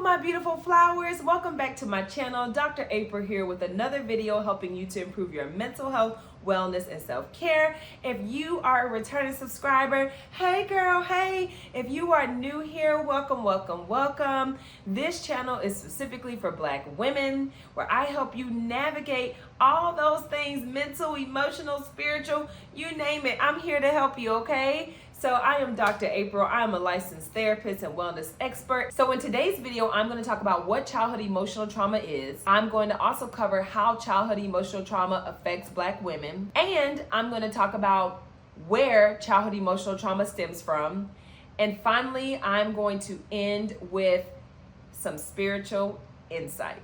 my beautiful flowers. Welcome back to my channel. Dr. April here with another video helping you to improve your mental health, wellness, and self-care. If you are a returning subscriber, hey girl, hey. If you are new here, welcome, welcome, welcome. This channel is specifically for Black women, where I help you navigate all those things, mental, emotional, spiritual, you name it. I'm here to help you, okay? So I am Dr. April. I am a licensed therapist and wellness expert. So in today's video, I'm going to talk about what childhood emotional trauma is. I'm going to also cover how childhood emotional trauma affects Black women. And I'm going to talk about where childhood emotional trauma stems from. And finally, I'm going to end with some spiritual insight.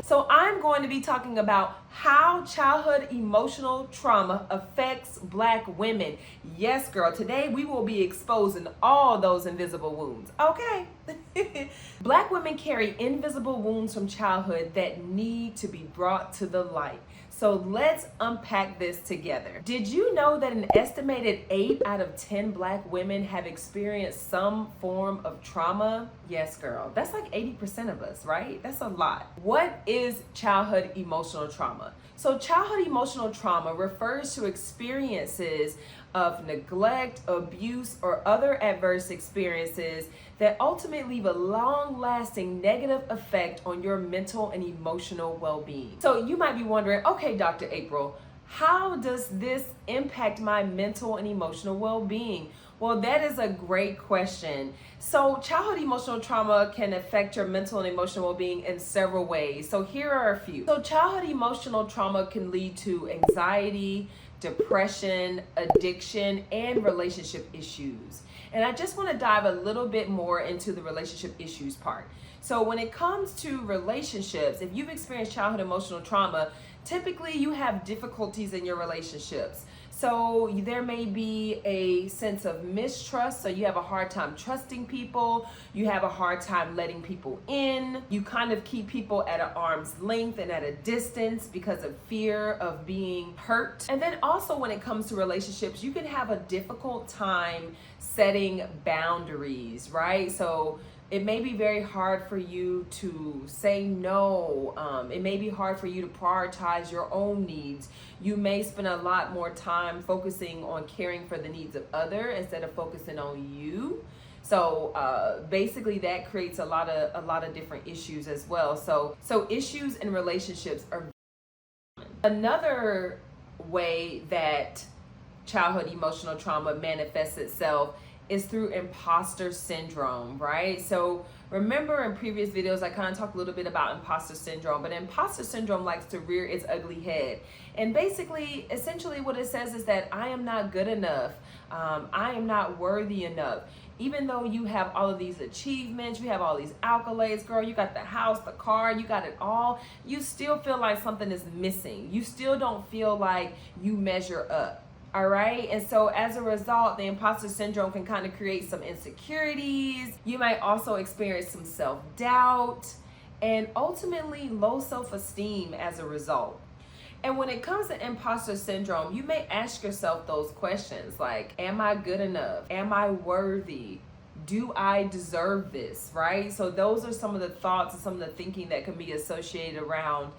So I'm going to be talking about how childhood emotional trauma affects Black women. Yes, girl, today we will be exposing all those invisible wounds, okay? Black women carry invisible wounds from childhood that need to be brought to the light. So let's unpack this together. Did you know that an estimated 8 out of 10 Black women have experienced some form of trauma? Yes, girl. That's like 80% of us, right? That's a lot. What is childhood emotional trauma? So childhood emotional trauma refers to experiences of neglect, abuse, or other adverse experiences that ultimately leave a long-lasting negative effect on your mental and emotional well-being. So you might be wondering, okay, Dr. April, how does this impact my mental and emotional well-being? Well, that is a great question. So childhood emotional trauma can affect your mental and emotional well-being in several ways. So here are a few. So childhood emotional trauma can lead to anxiety, depression, addiction, and relationship issues. And I just want to dive a little bit more into the relationship issues part. So when it comes to relationships, if you've experienced childhood emotional trauma, typically you have difficulties in your relationships. So there may be a sense of mistrust. So you have a hard time trusting people. You have a hard time letting people in. You kind of keep people at an arm's length and at a distance because of fear of being hurt. And then also when it comes to relationships, you can have a difficult time setting boundaries, right? So it may be very hard for you to say no. It may be hard for you to prioritize your own needs. You may spend a lot more time focusing on caring for the needs of others instead of focusing on you. So basically that creates a lot of different issues as well. So issues in relationships are another way that childhood emotional trauma manifests itself is through imposter syndrome, right? So remember in previous videos, I kind of talked a little bit about imposter syndrome, but imposter syndrome likes to rear its ugly head. And basically, essentially what it says is that I am not good enough. I am not worthy enough. Even though you have all of these achievements, you have all these accolades, girl, you got the house, the car, you got it all, you still feel like something is missing. You still don't feel like you measure up. All right. And so as a result, the imposter syndrome can kind of create some insecurities. You might also experience some self-doubt and ultimately low self-esteem as a result. And when it comes to imposter syndrome, you may ask yourself those questions like, am I good enough? Am I worthy? Do I deserve this, right? So those are some of the thoughts and some of the thinking that can be associated around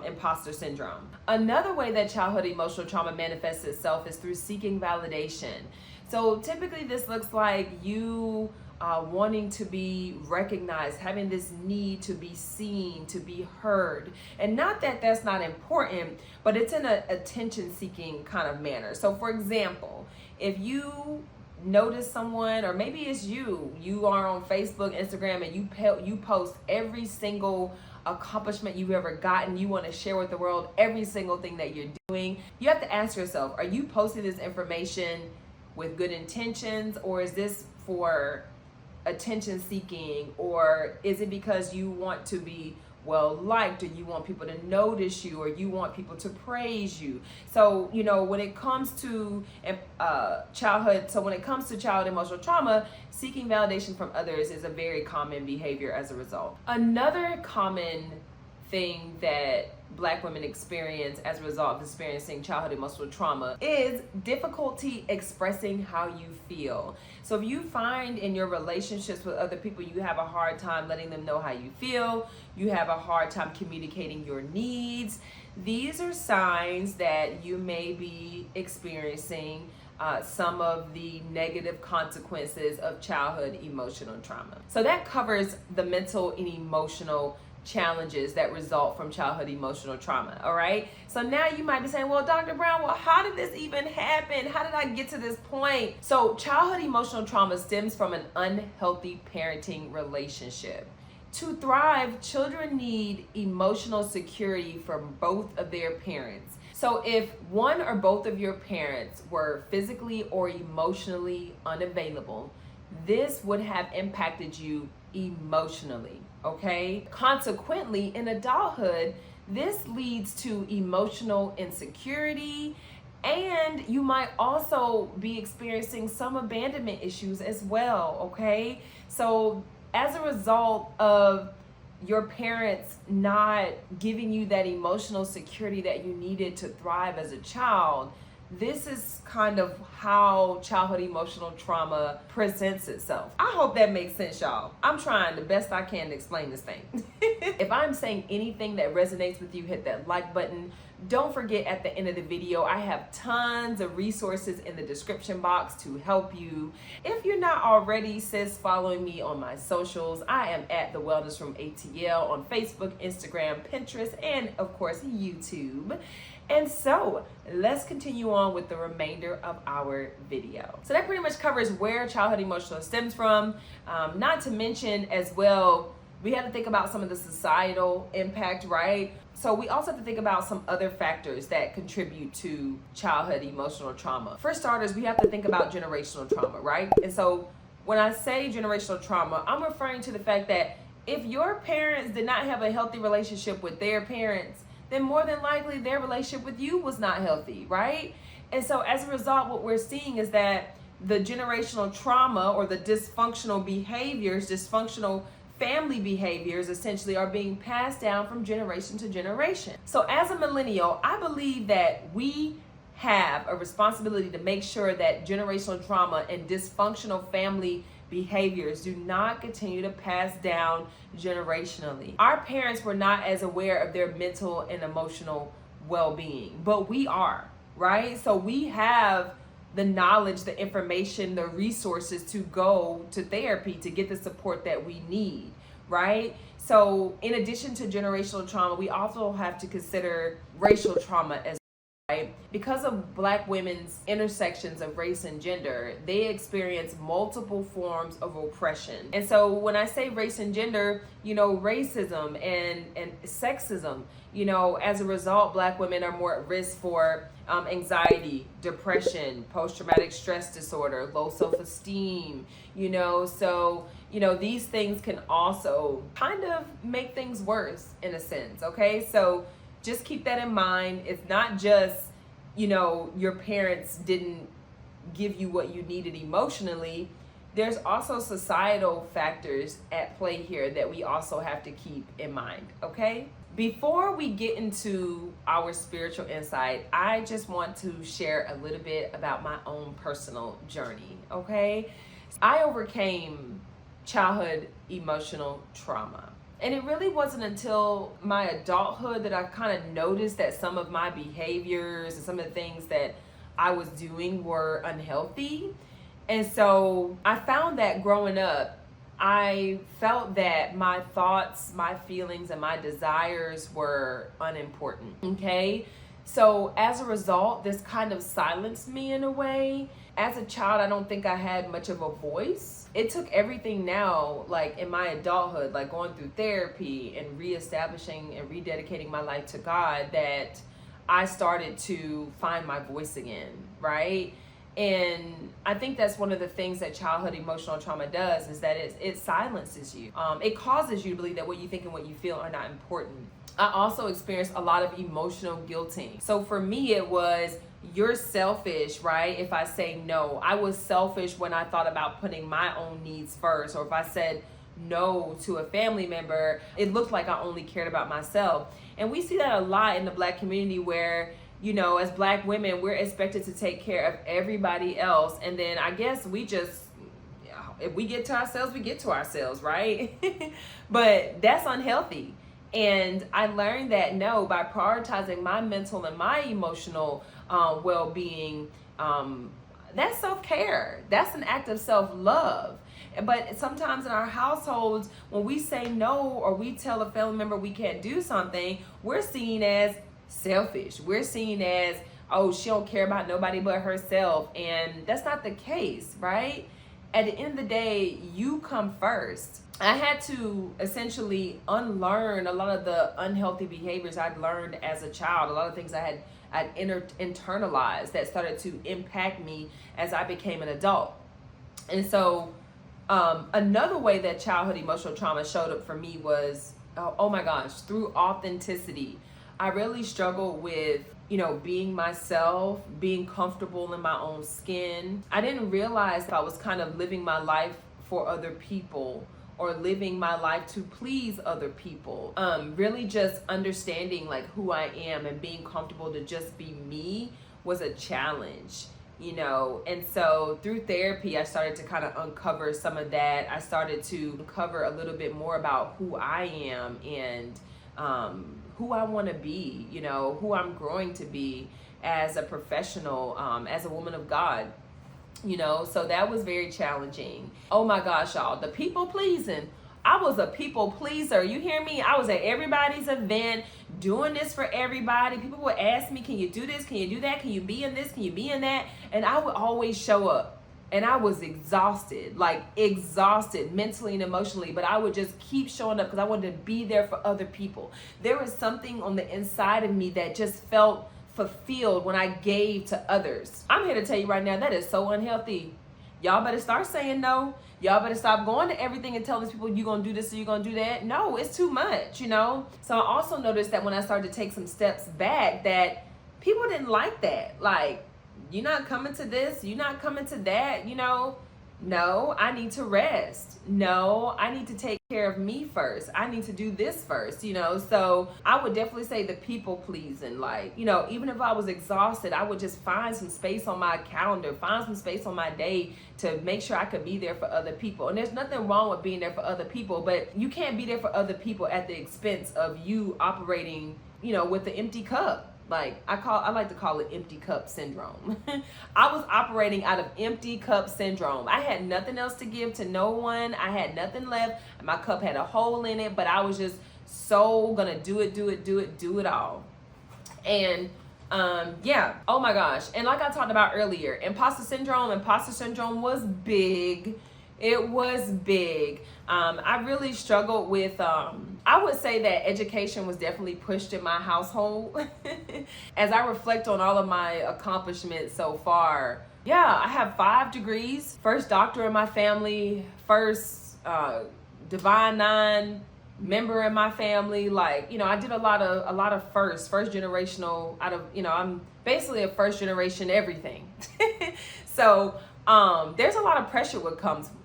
imposter syndrome. Another way that childhood emotional trauma manifests itself is through seeking validation. So typically this looks like you wanting to be recognized, having this need to be seen, to be heard. And not that that's not important, but it's in an attention-seeking kind of manner. So for example, if you notice someone, or maybe it's you are on Facebook, Instagram, and you post every single accomplishment you've ever gotten, you want to share with the world every single thing that you're doing. You have to ask yourself, are you posting this information with good intentions, or is this for attention seeking, or is it because you want to be well liked, or you want people to notice you, or you want people to praise you? So when it comes to childhood emotional trauma, seeking validation from others is a very common behavior as a result. Another common thing that Black women experience as a result of experiencing childhood emotional trauma is difficulty expressing how you feel. So if you find in your relationships with other people you have a hard time letting them know how you feel, you have a hard time communicating your needs, these are signs that you may be experiencing some of the negative consequences of childhood emotional trauma. So that covers the mental and emotional challenges that result from childhood emotional trauma. All right, so now you might be saying, well, Dr. Brown, well, how did this even happen? How did I get to this point? So childhood emotional trauma stems from an unhealthy parenting relationship. To thrive, children need emotional security from both of their parents. So if one or both of your parents were physically or emotionally unavailable, this would have impacted you emotionally, okay? Consequently, in adulthood, this leads to emotional insecurity, and you might also be experiencing some abandonment issues as well, okay? So as a result of your parents not giving you that emotional security that you needed to thrive as a child, this is kind of how childhood emotional trauma presents itself. I hope that makes sense, y'all. I'm trying the best I can to explain this thing. If I'm saying anything that resonates with you, hit that like button. Don't forget, at the end of the video, I have tons of resources in the description box to help you. If you're not already, sis, following me on my socials, I am at The Wellness Room ATL on Facebook, Instagram, Pinterest, and of course, YouTube. And so let's continue on with the remainder of our video. So that pretty much covers where childhood emotional stems from. Not to mention as well, we have to think about some of the societal impact, right? So we also have to think about some other factors that contribute to childhood emotional trauma. For starters, we have to think about generational trauma, right? And so when I say generational trauma, I'm referring to the fact that if your parents did not have a healthy relationship with their parents, then more than likely their relationship with you was not healthy, right? And so as a result, what we're seeing is that the generational trauma or the dysfunctional behaviors, dysfunctional family behaviors essentially are being passed down from generation to generation. So as a millennial, I believe that we have a responsibility to make sure that generational trauma and dysfunctional family behaviors do not continue to pass down generationally. Our parents were not as aware of their mental and emotional well-being, but we are, right? So we have the knowledge, the information, the resources to go to therapy to get the support that we need, right? So in addition to generational trauma, we also have to consider racial trauma as well, right? Because of Black women's intersections of race and gender, they experience multiple forms of oppression. And so when I say race and gender, racism and sexism, as a result, Black women are more at risk for anxiety, depression, post-traumatic stress disorder, low self-esteem, so these things can also kind of make things worse in a sense, okay? So just keep that in mind. It's not just, your parents didn't give you what you needed emotionally. There's also societal factors at play here that we also have to keep in mind, okay? Before we get into our spiritual insight, I just want to share a little bit about my own personal journey, okay? I overcame childhood emotional trauma. And it really wasn't until my adulthood that I kind of noticed that some of my behaviors and some of the things that I was doing were unhealthy. And so I found that growing up, I felt that my thoughts, my feelings, and my desires were unimportant, okay? So as a result, this kind of silenced me in a way. As a child, I don't think I had much of a voice. It took everything now, like in my adulthood, like going through therapy and reestablishing and rededicating my life to God, that I started to find my voice again, right? And I think that's one of the things that childhood emotional trauma does, is that it silences you. It causes you to believe that what you think and what you feel are not important. I also experienced a lot of emotional guilting. So for me, it was, you're selfish, right? If I say no, I was selfish when I thought about putting my own needs first. Or if I said no to a family member, it looked like I only cared about myself. And we see that a lot in the Black community where, you know, as Black women, we're expected to take care of everybody else. And then I guess we just, if we get to ourselves, we get to ourselves, right? But that's unhealthy. And I learned that no, by prioritizing my mental and my emotional well-being, that's self-care. That's an act of self-love. But sometimes in our households, when we say no or we tell a family member we can't do something, we're seen as selfish. We're seen as, oh, she don't care about nobody but herself. And that's not the case, right? At the end of the day, you come first. I had to essentially unlearn a lot of the unhealthy behaviors I'd learned as a child, a lot of things I'd internalized that started to impact me as I became an adult. And so another way that childhood emotional trauma showed up for me was, oh my gosh, through authenticity. I really struggled with, you know, being myself, being comfortable in my own skin. I didn't realize I was kind of living my life for other people or living my life to please other people. Really just understanding like who I am and being comfortable to just be me was a challenge, you know. And so through therapy, I started to kind of uncover some of that. I started to uncover a little bit more about who I am and who I want to be, you know, who I'm growing to be as a professional, as a woman of God, you know. So that was very challenging. Oh my gosh, y'all, the people pleasing. I was a people pleaser. You hear me? I was at everybody's event doing this for everybody. People would ask me, can you do this? Can you do that? Can you be in this? Can you be in that? And I would always show up. And I was exhausted, like exhausted mentally and emotionally, but I would just keep showing up because I wanted to be there for other people. There was something on the inside of me that just felt fulfilled when I gave to others. I'm here to tell you right now, that is so unhealthy. Y'all better start saying no. Y'all better stop going to everything and telling people you're going to do this or you're going to do that. No, it's too much, you know? So I also noticed that when I started to take some steps back that people didn't like that. Like, you're not coming to this, you're not coming to that, you know. No, I need to rest. No, I need to take care of me first. I need to do this first, you know. So I would definitely say the people pleasing, like, you know, even if I was exhausted, I would just find some space on my calendar, find some space on my day to make sure I could be there for other people. And there's nothing wrong with being there for other people, but you can't be there for other people at the expense of you operating, you know, with the empty cup. Like I like to call it empty cup syndrome. I was operating out of empty cup syndrome. I had nothing else to give to no one. I had nothing left. My cup had a hole in it, but I was just so gonna do it all. And yeah, oh my gosh. And like I talked about earlier, imposter syndrome was big. It was big. I really struggled with, I would say that education was definitely pushed in my household. As I reflect on all of my accomplishments so far, yeah, I have 5 degrees, first doctor in my family, first Divine Nine member in my family. Like, you know, I did a lot of first generational out of, you know, I'm basically a first generation everything. So there's a lot of pressure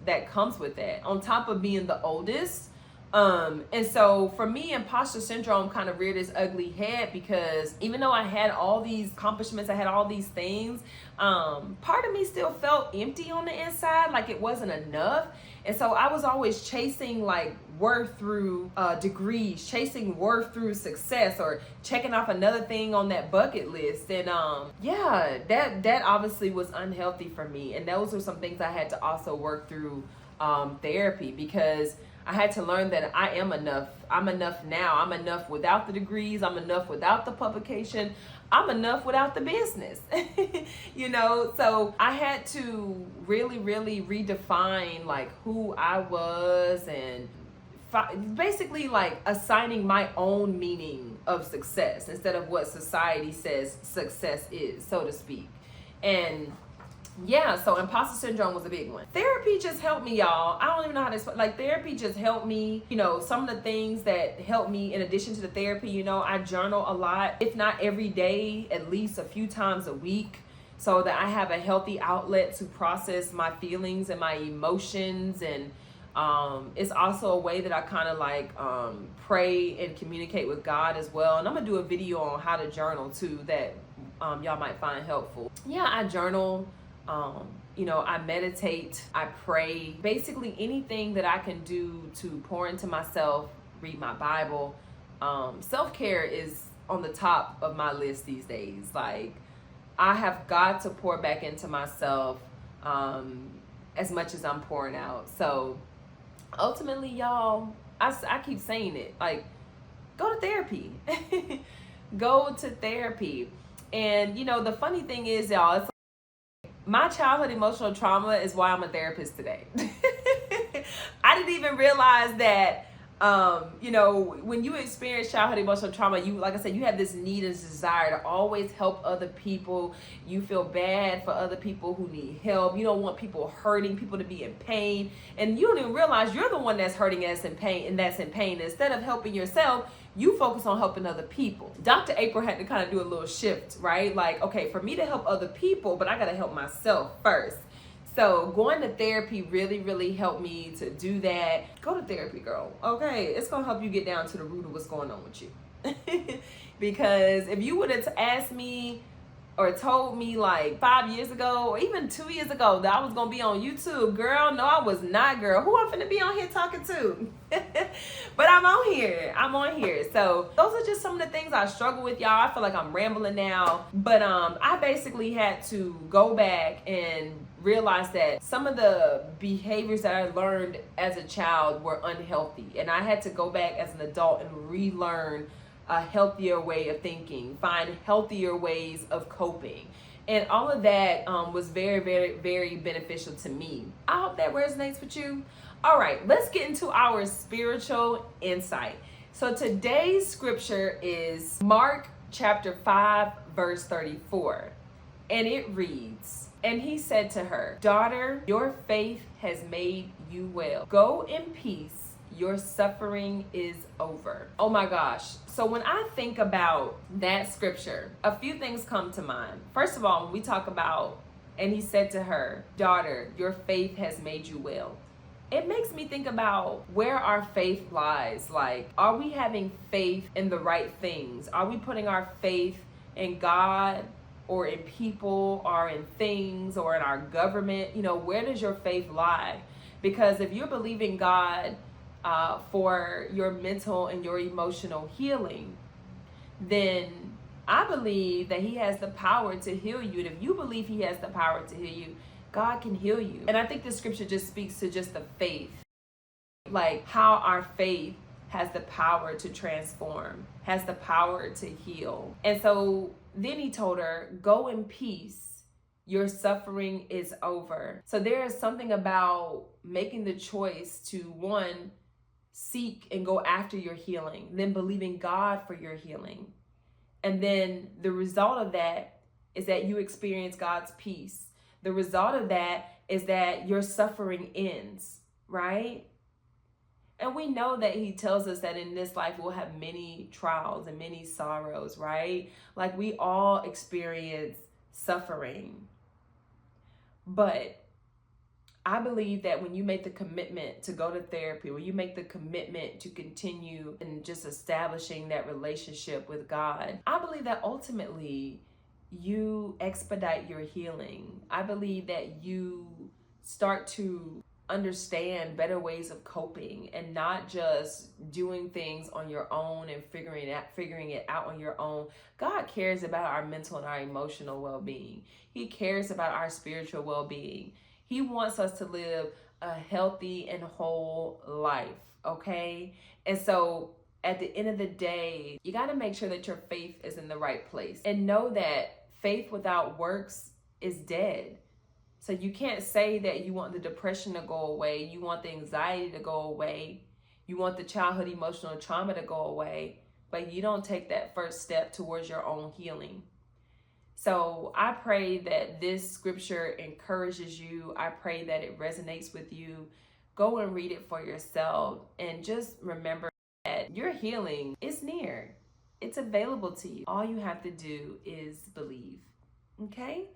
that comes with that, on top of being the oldest. And so for me, imposter syndrome kind of reared its ugly head because even though I had all these accomplishments, I had all these things, part of me still felt empty on the inside, like it wasn't enough. And so I was always chasing like worth through degrees, chasing worth through success, or checking off another thing on that bucket list. And yeah, that obviously was unhealthy for me. And those are some things I had to also work through therapy, because I had to learn that I am enough. I'm enough now. I'm enough without the degrees. I'm enough without the publication. I'm enough without the business. You know, so I had to really redefine like who I was, and basically like assigning my own meaning of success instead of what society says success is, so to speak. And yeah, so imposter syndrome was a big one. Therapy just helped me, y'all. I don't even know how to explain. Like, therapy just helped me. You know, some of the things that helped me in addition to the therapy, you know, I journal a lot, if not every day, at least a few times a week, so that I have a healthy outlet to process my feelings and my emotions. And It's also a way that I kind of like pray and communicate with God as well. And I'm gonna do a video on how to journal too that y'all might find helpful. Yeah, I journal. I meditate, I pray. Basically, anything that I can do to pour into myself, read my Bible. Self-care is on the top of my list these days. Like, I have got to pour back into myself as much as I'm pouring out. So ultimately, y'all, I keep saying it, like, go to therapy. Go to therapy. And the funny thing is, y'all, it's like my childhood emotional trauma is why I'm a therapist today. I didn't even realize that when you experience childhood emotional trauma, you, like I said, you have this need and desire to always help other people. You feel bad for other people who need help. You don't want people hurting, people to be in pain. And you don't even realize you're the one that's hurting us in pain, and that's in pain. Instead of helping yourself, you focus on helping other people. Dr. April had to kind of do a little shift, right? Like, okay, for me to help other people, but I got to help myself first. So going to therapy really, really helped me to do that. Go to therapy, girl. Okay, it's going to help you get down to the root of what's going on with you. Because if you would have asked me or told me like 5 years ago or even 2 years ago that I was going to be on YouTube, girl, no, I was not, girl. Who I'm finna be on here talking to? But I'm on here. So those are just some of the things I struggle with, y'all. I feel like I'm rambling now. But I basically had to go back and realize that some of the behaviors that I learned as a child were unhealthy. And I had to go back as an adult and relearn a healthier way of thinking, find healthier ways of coping. And all of that was very, very, very beneficial to me. I hope that resonates with you. All right, let's get into our spiritual insight. So today's scripture is Mark chapter 5, verse 34. And it reads, "And he said to her, 'Daughter, your faith has made you well. Go in peace. Your suffering is over.'" Oh my gosh. So when I think about that scripture, a few things come to mind. First of all, when we talk about, and he said to her, "Daughter, your faith has made you well," it makes me think about where our faith lies. Like, are we having faith in the right things? Are we putting our faith in God or in people or in things or in our government? Where does your faith lie? Because if you're believing God for your mental and your emotional healing, then I believe that he has the power to heal you. And if you believe he has the power to heal you, God can heal you. And I think the scripture just speaks to just the faith, like how our faith has the power to transform, has the power to heal. And so then he told her, "Go in peace. Your suffering is over." So there is something about making the choice to, one, seek and go after your healing, then believing God for your healing. And then the result of that is that you experience God's peace. The result of that is that your suffering ends, right? And we know that he tells us that in this life we'll have many trials and many sorrows, right? Like, we all experience suffering. But I believe that when you make the commitment to go to therapy, when you make the commitment to continue and just establishing that relationship with God, I believe that ultimately you expedite your healing. I believe that you start to understand better ways of coping and not just doing things on your own and figuring it out on your own. God cares about our mental and our emotional well-being. He cares about our spiritual well-being. He wants us to live a healthy and whole life, okay? And so at the end of the day, you got to make sure that your faith is in the right place and know that faith without works is dead. So you can't say that you want the depression to go away, you want the anxiety to go away, you want the childhood emotional trauma to go away, but you don't take that first step towards your own healing. So I pray that this scripture encourages you. I pray that it resonates with you. Go and read it for yourself and just remember that your healing is near. It's available to you. All you have to do is believe. Okay?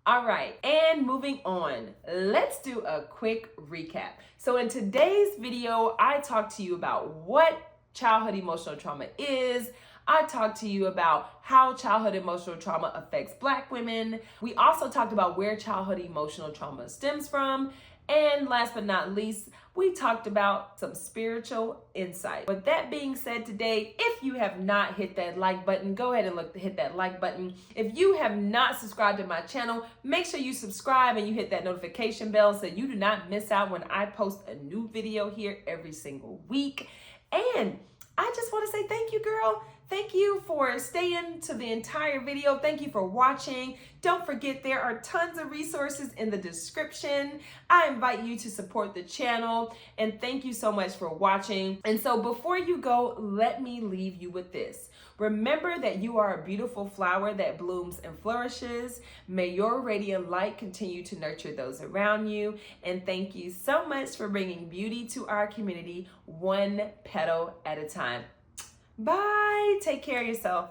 All right, and moving on, let's do a quick recap. So in today's video, I talked to you about what childhood emotional trauma is. I talked to you about how childhood emotional trauma affects Black women. We also talked about where childhood emotional trauma stems from. And last but not least, we talked about some spiritual insight. With that being said today, if you have not hit that like button, go ahead and hit that like button. If you have not subscribed to my channel, make sure you subscribe and you hit that notification bell so you do not miss out when I post a new video here every single week. And I just want to say thank you, girl. Thank you for staying to the entire video. Thank you for watching. Don't forget, there are tons of resources in the description. I invite you to support the channel, and thank you so much for watching. And so before you go, let me leave you with this. Remember that you are a beautiful flower that blooms and flourishes. May your radiant light continue to nurture those around you. And thank you so much for bringing beauty to our community, one petal at a time. Bye. Take care of yourself.